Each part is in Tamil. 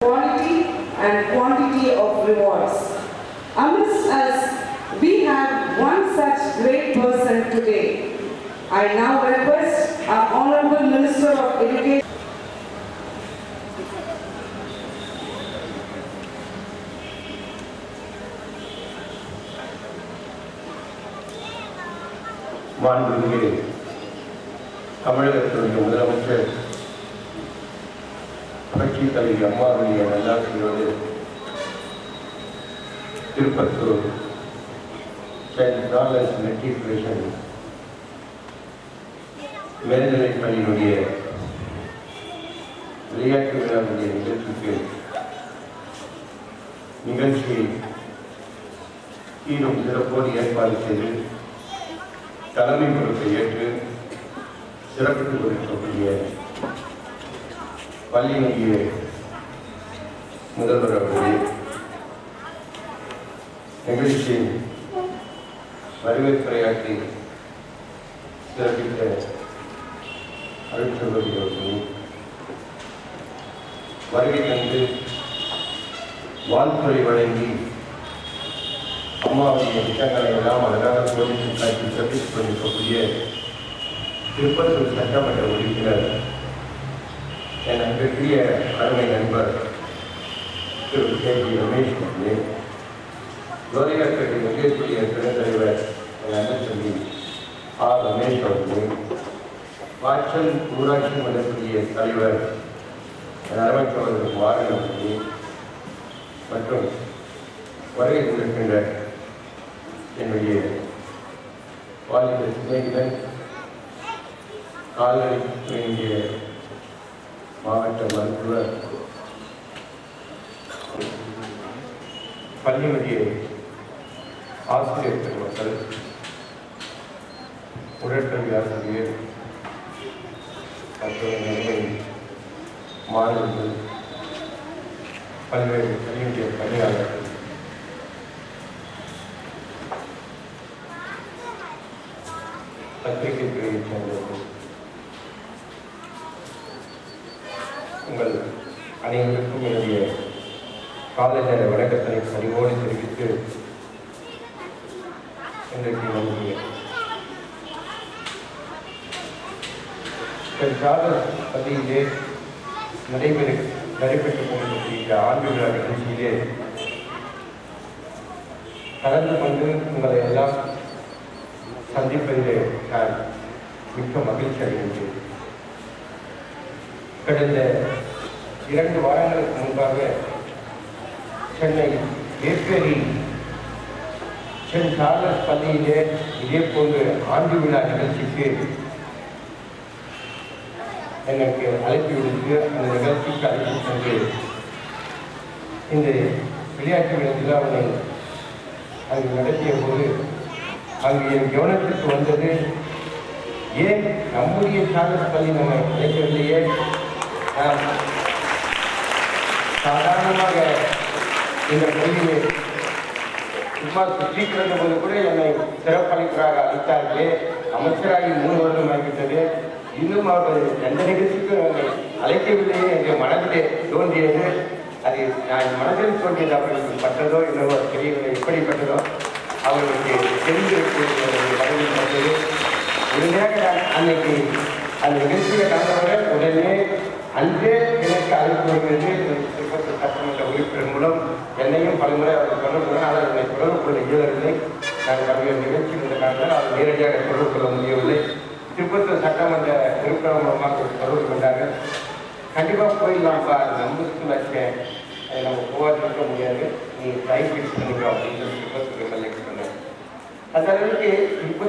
quality and quantity of rewards. Amidst us, we have one such great person today. I now request our Honorable Minister of Education. மாண்புமிகு தமிழகத்தினுடைய முதலமைச்சர் புரட்சித் தலைவி அம்மாவுடைய நல்லாசியோடு திருப்பத்தூர் செயின்ட் சார்லஸ் மெட்ரிகுலேஷன் மேல்நிலைப் பள்ளியினுடைய விளையாட்டு விழாவுடைய நிகழ்ச்சியை சீரும் சிறப்போடு ஏற்பாடு செய்து தலைமை பொறுப்பை ஏற்று சிறப்பித்துக் கொண்டிருக்கக்கூடிய பள்ளியினுடைய முதல்வர் அவர்களே, நிகழ்ச்சியில் வரவேற்புரையாற்றி சிறப்பித்த அருட்சகோதரி அவர்களே, வருகை தந்து வாழ்த்துறை வழங்கி அம்மாவுடைய திட்டங்களை எல்லாம் அழகாக சோதித்து காட்டி சிறப்பித்துக் கொண்டிருக்கக்கூடிய திருப்பத்தூர் சட்டமன்ற உறுப்பினர் என் அன்றைய அருமை நண்பர் திரு கே.ஜி. ரமேஷ் அவர்களே, ஜோதிகர்பேட்டை ஒன்றியத்துடைய துணைத் தலைவர் என் அண்ணன் தம்பி ஆர். ரமேஷ் அவர்களே, வாச்சல் ஊராட்சி மன்றத்துடைய தலைவர் என் அருமை சகோதரர் வாரன் அவர்களே மற்றும் வருகை கொண்டிருக்கின்ற என்னுடைய வாலிப சிநேகிதன் கால்நடைத்துறையினுடைய மாவட்ட மருத்துவர், பள்ளியினுடைய ஆசிரியர் பெருமக்கள், உடற்கல்வி ஆசிரியர் மற்றும் நன்மை மாணவர்கள், பல்வேறு பள்ளியினுடைய பணியாளர்கள், பத்திரிகை துறையைச் சேர்ந்தவர்கள், உங்கள் அனைவருக்கும் என்னுடைய காலை நேர வணக்கத்தினை பணிவோடு தெரிவித்து இன்றைக்கு நம்முடைய சார்லஸ் பள்ளியிலே நடைபெற்றுக் கொண்டிருக்கிற ஆண்டு விழா நிகழ்ச்சியிலே கலந்து கொண்டு உங்களை எல்லாம் சந்திப்பதிலே நான் மிக்க மகிழ்ச்சி அடைகின்றேன். கடந்த 2 வாரங்களுக்கு முன்பாக சென்னை ஏற்கனவே செயின்ட் சார்லஸ் பள்ளியிலே இதே போன்று ஆண்டு விழா நிகழ்ச்சிக்கு எனக்கு அழைப்பு விடுத்து அந்த நிகழ்ச்சிக்கு அழைத்து சென்று இந்த விளையாட்டு விழாவினை அங்கு நடத்திய போது அங்கு என் கவனத்திற்கு வந்தது, ஏன் நம்முடைய சார்லஸ் பள்ளி நம்ம அழைக்கவில்லையே, சாதாரணமாக இந்த பள்ளியிலே சும்மா சுற்றி கிடந்த போது கூட என்னை சிறப்பளிப்பராக அழைத்தார்களே, அமைச்சராகி 3 வருடம் ஆகிவிட்டது, இன்னும் அவர் எந்த நிகழ்ச்சிக்கும் என்னை அழைக்கவில்லையே என்று மனதிலே தோன்றியது. அது நான் மனதில் தோன்றியது அவர்களுக்கு பட்டதோ என்னவோ தெரியவில்லை, எப்படிப்பட்டதோ அவர்களுக்கு தெரிந்திருக்கக்கூடிய பதவியில் பட்டது. உடனடியாக நான் அன்னைக்கு அந்த நிகழ்ச்சியில் கலந்தவர்கள் உடனே அன்றே எனக்கு அழைப்பு வருகிறது. திருப்பத்தூர் சட்டமன்ற உறுப்பினர் மூலம் என்னையும் பலமுறை அவர் தொடர்பு, ஆனால் என்னை தொடர்பு கொள்ள இயலவில்லை. நான் பல்வேறு நிகழ்ச்சி இருந்த காரணத்தால் அவர் நேரடியாக தொடர்பு கொள்ள முடியவில்லை. திருப்பத்தூர் சட்டமன்ற உறுப்பினர் மூலமாக தொடர்பு கொண்டார்கள். கண்டிப்பாக போயிடலாம்ப்பா, நம்புக்கு வச்சேன், அதை நம்ம போகாதிருக்க முடியாது, நீ டைம் ஃபிக்ஸ் பண்ணிக்கலாம் அப்படின்னு சொல்லி திருப்பத்தூர் எம்எல்ஏக்கு சொன்னேன். அந்த அளவுக்கு இப்போ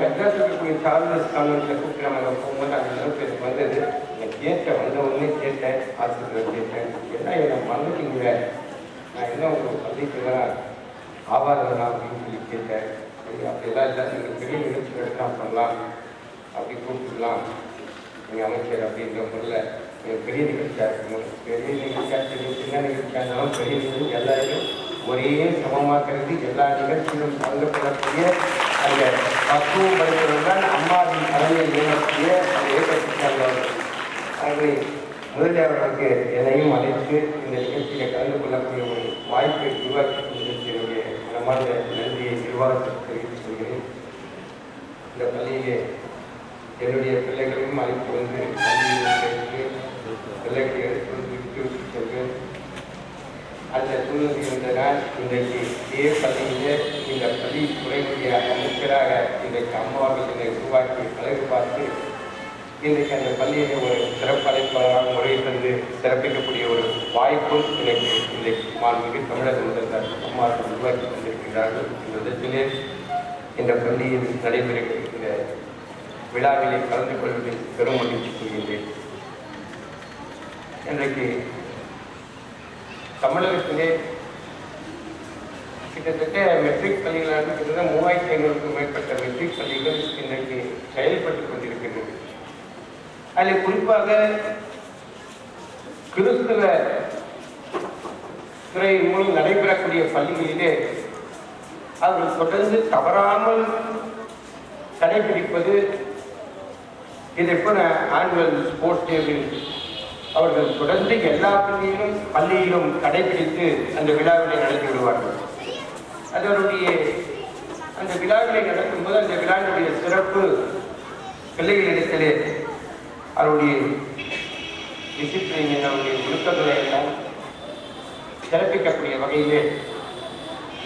மெட்ராஸ் இருக்கக்கூடிய சார்லஸ் கான்வென்ட்டில் கூப்பிட்டு நம்ம போகும்போது அந்த அளவுக்கு எனக்கு வந்தது. எனக்கு கேட்டேன், வந்த உடனே கேட்டேன், ஆசிரியர் கேட்டேன், ஏன்னா என்னை மறந்துட்டீங்க, நான் என்ன உங்களுக்கு பள்ளிக்குதான் ஆபாரம் அப்படின்னு சொல்லி கேட்டேன். சரி, அப்படியெல்லாம் இல்லை, நீங்கள் பெரிய நிகழ்ச்சி எடுக்கலாம் பண்ணலாம், அப்படி கூப்பிட்டுக்கலாம் நீங்கள் அமைச்சர் அப்படின்ற முறையில் எனக்கு பெரிய நிகழ்ச்சியாக இருக்கணும், பெரிய நிகழ்ச்சியாக இருக்கணும், சின்ன நிகழ்ச்சியாக இருந்தாலும் பெரிய நிகழ்ச்சி எல்லாரையும் ஒரே சமமாக கருதி எல்லா நிகழ்ச்சியிலும் பங்கப்படக்கூடிய அந்த பக்குவம் படித்தவர்கள் தான் அம்மாவின் தலைமையில் நியமித்திய அந்த இயக்கத்திற்காக ஆகவே முதலில் அவர்களுக்கு என்னையும் அழைத்து இந்த நிகழ்ச்சியில் கலந்து கொள்ளக்கூடிய ஒரு வாய்ப்பை உருவாக்கி கொண்டிருக்கிறவருடைய மனமார்ந்த நன்றியை நிர்வாகத்திற்கு தெரிவித்துக் கொள்கிறேன். இந்த பள்ளியிலே என்னுடைய பிள்ளைகளையும் அழைத்து வந்து பள்ளியில் சேர்த்து பிள்ளைகளை எடுத்து வந்து விட்டு சென்று அந்த சூழ்நிலை இருந்தனால் இன்றைக்கு இதே பள்ளியிலே இந்த பள்ளி துறையுடைய அமைச்சராக இன்றைக்கு அம்மாவர்கள் என்னை உருவாக்கி அழகு பார்த்து இன்றைக்கு அந்த பள்ளியிலே ஒரு சிறப்பழைப்பாளராக முறை தந்து சிறப்பிக்கக்கூடிய ஒரு வாய்ப்பும் எனக்கு இன்றைக்கு மாண்புமிகு தமிழக முதல்வர் அம்மாவர்கள் உருவாக்கி கொண்டிருக்கிறார்கள். இந்த விதத்திலே இந்த பள்ளியில் நடைபெறுகின்ற விழாவிலே கலந்து கொள்வதில் பெரும் மகிழ்ச்சி கொள்கின்றேன். இன்றைக்கு தமிழகத்திலே கிட்டத்தட்ட மெட்ரிக் பள்ளிகளாக கிட்டத்தட்ட 3500க்கும் மேற்பட்ட மெட்ரிக் பள்ளிகள் இன்றைக்கு செயல்பட்டுக் கொண்டிருக்கின்றது. அதில் குறிப்பாக கிறிஸ்துவ துறை மூலம் நடைபெறக்கூடிய பள்ளிகளிலே அவர்கள் தொடர்ந்து தவறாமல் கடைபிடிப்பது இதை போல ஆனுவல் ஸ்போர்ட்ஸ் டேவில் அவர்கள் தொடர்ந்து எல்லா பள்ளியிலும் கடைபிடித்து அந்த விழாவினை நடத்தி விடுவார்கள். அதனுடைய அந்த விழாவினை நடக்கும்போது அந்த விழாவினுடைய சிறப்பு பிள்ளைகளிடத்திலே அவருடைய டிசிப்ளின் அவருடைய ஒழுக்கங்களை எல்லாம் சிறப்பிக்கக்கூடிய வகையிலே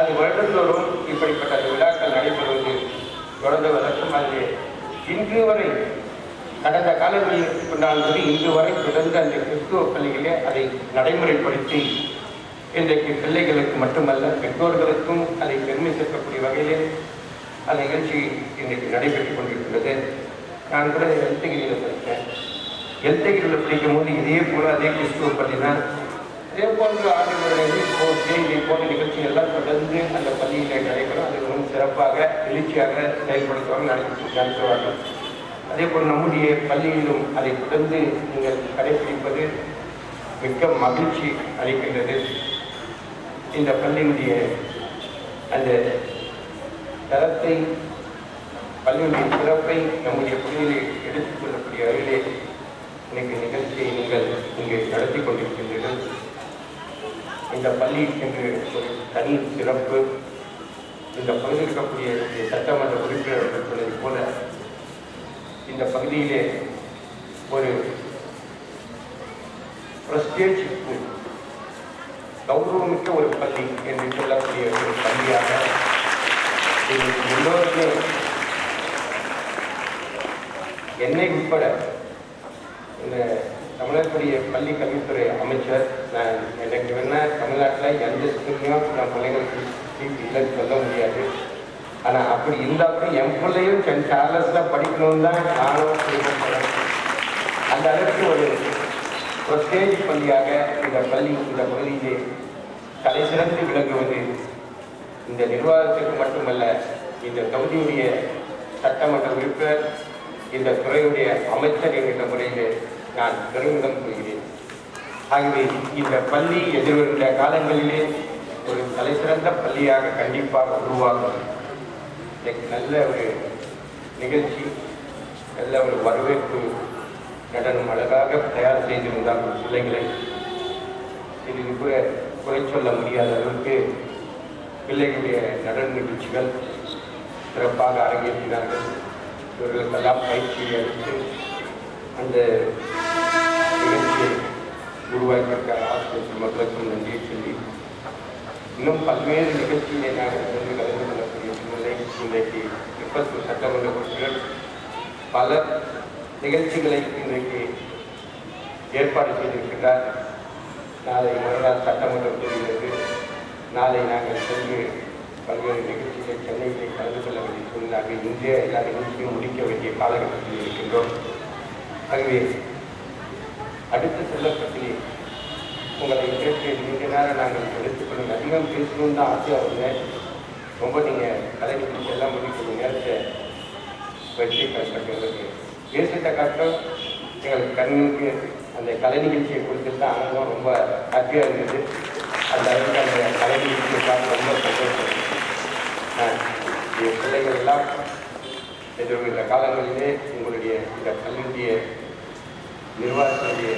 அது வருடந்தோறும் இப்படிப்பட்ட அந்த விழாக்கள் நடைபெறுவது தொடர்ந்து வழக்கம். அது இன்று வரை கடந்த காலங்களில் கொண்டாடுவது இன்று வரை தொடர்ந்து அந்த கிறிஸ்துவ பள்ளிகளே அதை நடைமுறைப்படுத்தி இன்றைக்கு பிள்ளைகளுக்கு மட்டுமல்ல பெற்றோர்களுக்கும் அதை பெருமை சேர்க்கக்கூடிய வகையிலே அந்த நிகழ்ச்சி இன்றைக்கு நடைபெற்றுக் கொண்டிருக்கிறது. நான் கூட எல்தகிரியில் படித்தேன். எல்தகிரியில் படிக்கும் போது இதே போல அதே கிறிஸ்துவ பள்ளி தான். இதே போன்ற ஆண்டுகளில் இதே போன்ற நிகழ்ச்சி எல்லாம் தொடர்ந்து அந்த பள்ளியில் நடைபெறும். அது மிகவும் சிறப்பாக எழுச்சியாக செயல்படுத்துவார்கள், நடத்துவார்கள். அதே போல் நம்முடைய பள்ளியிலும் அதை தொடர்ந்து நீங்கள் கடைபிடிப்பது மிக்க மகிழ்ச்சி அளிக்கின்றது. இந்த பள்ளியினுடைய அந்த தரத்தை பள்ளியுடைய சிறப்பை நம்முடைய பள்ளியிலே எடுத்துக் கொள்ளக்கூடிய வகையிலே இன்னைக்கு நிகழ்ச்சியை நீங்கள் இங்கே நடத்தி கொண்டிருக்கின்றீர்கள். இந்த பள்ளி என்று ஒரு தனி சிறப்பு. இந்த பகுதியில் இருக்கக்கூடிய சட்டமன்ற உறுப்பினர்கள் சொன்னதை போல இந்த பகுதியிலே ஒரு பிரஸ்டேஜ் ஸ்கூல், கௌரவமிக்க ஒரு பள்ளி என்று சொல்லக்கூடிய ஒரு பள்ளியாக எல்லோருமே என்னை உட்பட இந்த தமிழகத்துடைய பள்ளி கல்வித்துறை அமைச்சர் நான் எனக்கு வேணா தமிழ்நாட்டில் எந்த ஸ்கூல்லையும் நான் பிள்ளைங்களுக்கு இல்லைன்னு சொல்ல முடியாது. ஆனால் அப்படி இருந்தால் கூட என் பிள்ளையும் சென்ட் சார்லஸில் படிக்கணும்னு தான் நானும் விருப்பப்படுறேன். அந்த அளவுக்கு ஒரு பிரஸ்டேஜ் பள்ளியாக இந்த பள்ளி இந்த பகுதியிலே தலை சிறந்து விளங்குவது இந்த நிர்வாகத்திற்கு மட்டுமல்ல, இந்த தொகுதியுடைய சட்டமன்ற உறுப்பினர், இந்த துறையுடைய அமைச்சர் என்கின்ற முறையிலே நான் பெருமிதம் கொள்கிறேன். ஆகவே இந்த பள்ளி எதிர்வருகின்ற காலங்களிலே ஒரு தலை சிறந்த பள்ளியாக கண்டிப்பாக உருவாகும். நல்ல ஒரு நிகழ்ச்சி, நல்ல ஒரு வரவேற்பு நடனம் அழகாக தயார் செய்திருந்தார் பிள்ளைகளை. இது கூட குறை சொல்ல முடியாத அளவுக்கு பிள்ளைகளுடைய நடன நிகழ்ச்சிகள் சிறப்பாக அரங்கேற்றினார்கள். இவர்களுக்கெல்லாம் பயிற்சியை அளித்து அந்த நிகழ்ச்சியை உருவாக்கியிருக்க ஆசிரியர் மக்களுக்கும் நன்றியை சொல்லி இன்னும் பல்வேறு நிகழ்ச்சிகளை நாங்கள் வந்து கலந்து கொள்ளக்கூடிய சூழ்நிலை இன்றைக்கு திருப்பத்தூர் சட்டமன்ற உறுப்பினர் பல நிகழ்ச்சிகளை இன்றைக்கு ஏற்பாடு செய்திருக்கிறார். நாளை மறுநாள் சட்டமன்ற கூறுகிறது. நாளை நாங்கள் சென்று பல்வேறு நிகழ்ச்சிகளை சென்னையிலே கலந்து கொள்ள வேண்டிய சூழ்நிலை இந்திய எல்லா நிகழ்ச்சியும் முடிக்க வேண்டிய காலகட்டத்தில் இருக்கின்றோம். ஆகவே அடுத்த செல்லப்பட்டிலே உங்களை கேட்டு நீண்ட நேரம் நாங்கள் எடுத்துக்கொள்ளுங்க. அதிகம் பேசணும்னு தான் ஆசையாக இருந்தேன். ரொம்ப நீங்கள் கலை நிகழ்ச்சி எல்லாம் முடிக்கிற நேரத்தை வெற்றி கஷ்டங்களுக்கு பேசிட்ட காட்டும் எங்களுக்கு கண்ணுக்கு அந்த கலை நிகழ்ச்சியை கொடுத்துட்டு தான் ஆனந்தம் ரொம்ப ஹாப்பியாக இருந்தது. அந்த அளவுக்கு அந்த கலை நிகழ்ச்சியை பார்த்து ரொம்ப சந்தோஷம். பிள்ளைகள் எல்லாம் எதிர்வருகிற காலங்களிலே உங்களுடைய இந்த கல்வியுடைய நிர்வாகத்தினுடைய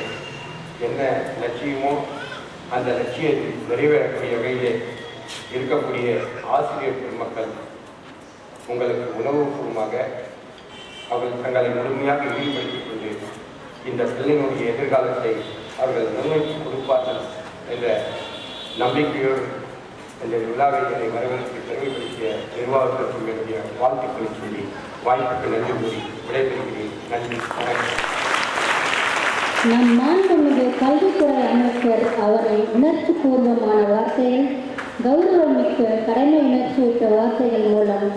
என்ன லட்சியமோ அந்த லட்சியத்தை நிறைவேறக்கூடிய வகையிலே இருக்கக்கூடிய ஆசிரியர் பெருமக்கள் உங்களுக்கு உணவுபூர்வமாக அவர்கள் தங்களை முழுமையாக ஈடுபடுத்திக் கொண்டு இந்த பிள்ளைகளுடைய எதிர்காலத்தை அவர்கள் முன்னோக்கி கொடுப்பார்கள் என்ற நம்பிக்கையோடு இந்த விழாவை என்னை வரவேற்று பெருமைப்படுத்திய நிர்வாகத்திற்கு என்னுடைய வாழ்த்துக்களை சொல்லி வாய்ப்புக்கு நன்றி கூறி விடைபெறுகிறேன். நன்றி, வணக்கம். நம் மாண்புமிகு கல்வித்துறை அமைச்சர் அவரை உணர்ச்சி பூர்வமான வார்த்தைகள், கௌரவமிக்க கடமை உணர்ச்சியுற்ற வார்த்தைகள் மூலம்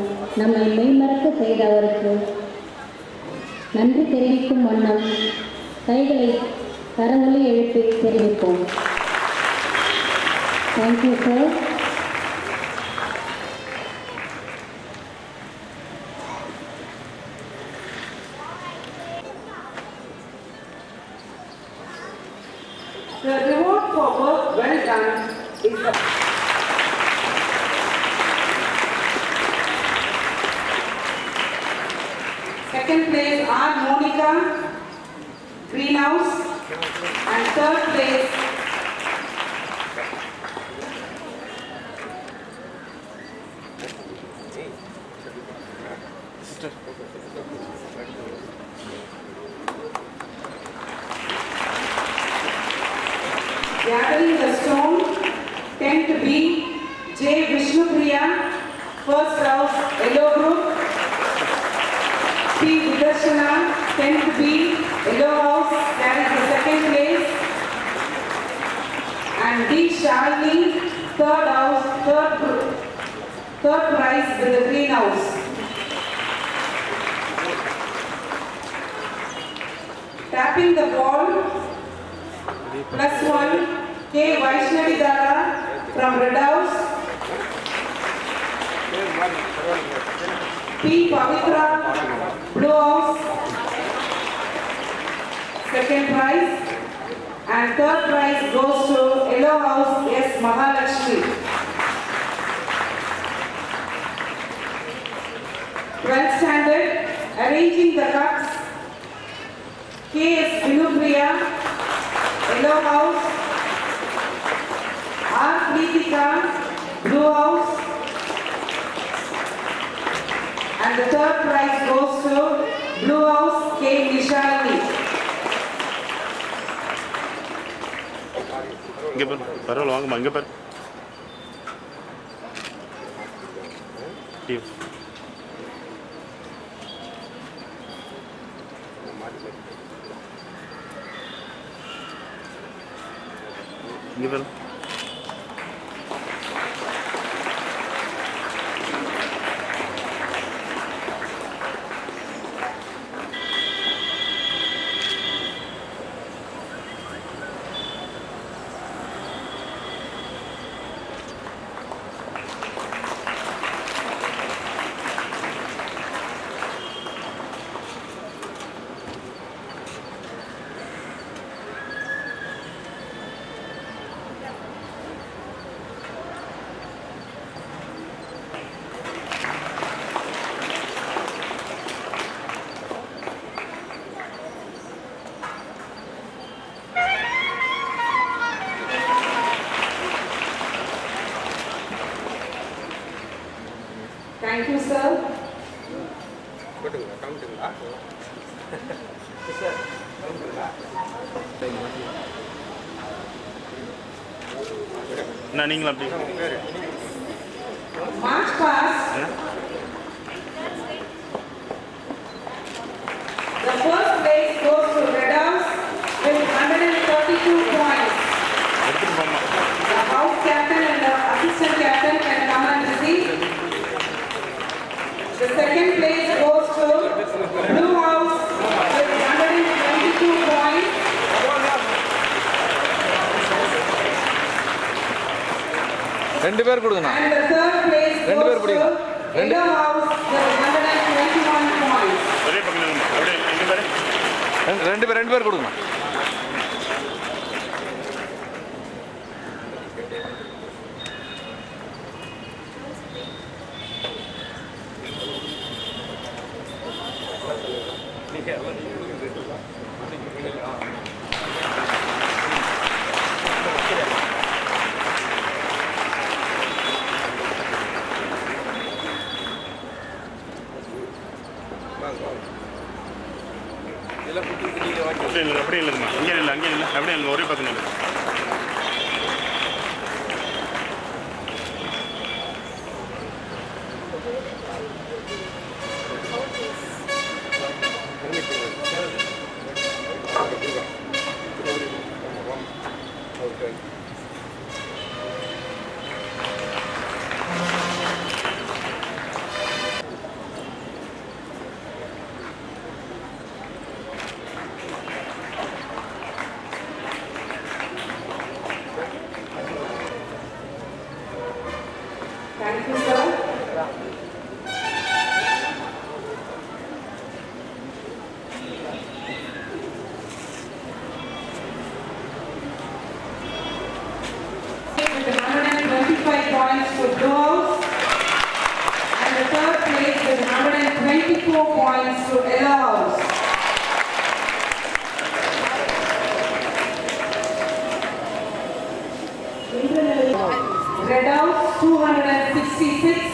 நம்மை மெய்மறக்க செய்த அவருக்கு நன்றி தெரிவிக்கும் வண்ணம் கைகளை கரங்களை எழுப்பி தெரிவிப்போம். Thank you sir. The reward for work well done is the second place R. Monica, Greenhouse, and third place gathering the stone, 10th B, J. Vishnupriya, first house, Yellow Group. P. Vidarshana, 10th B, Yellow House, carries the second place. And D. Shalini, third house, third prize with the green house. Tapping the ball, +1, K. Vaishnavi Dara from Red House. P. Pavitra, Blue House, second prize. And third prize goes to Yellow House, S. Mahalakshmi. 12th standard, arranging the cups, K. S. Vinupriya, Yellow House, R. Preetika, Blue House, and the third prize goes to Blue House, K. Nishalini. இங்கே பாரு, பரவாயில்ல வாங்கம்மா, இங்கே பாரு. இங்கே பாரு. Thank you, sir. என்ன நீங்களும் அப்படி March past, the first place goes to Red House with 132 points. எடுத்துட்டு போமா. The house captain and the assistant captain can come and receive. The second place goes to Blue House with 122 points. ரெண்டு பேர் கொடுங்கண்ணா. And the third place ரெண்டு பேர் goes to பிடிக்கலாம். Yellow House with 121 points. ஒரே பக்கம் நில்லுங்க. அப்படியே இங்கே பாரு. ரெண்டு பேர் கொடுங்க. அப்படியே அங்கே ஒரே பக்கம் நில்லு. Thank you, sir. With 125 points for Blue House, and the third place with 124 points to Yellow House. Red House 266,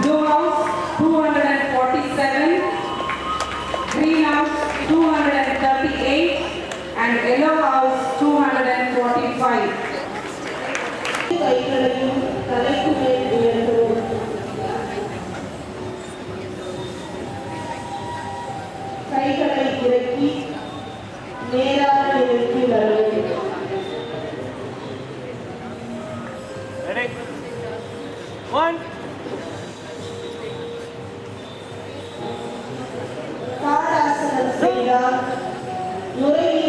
Blue House 247, Green House 238, and Yellow House 245. கைகளையும் தலைக்கு மேல் உயர்த்துவோம். கைகளை இறக்கி நேராக நிறுத்தி வருவோம். தாடாசனம் செய்தால் நுரையீரல்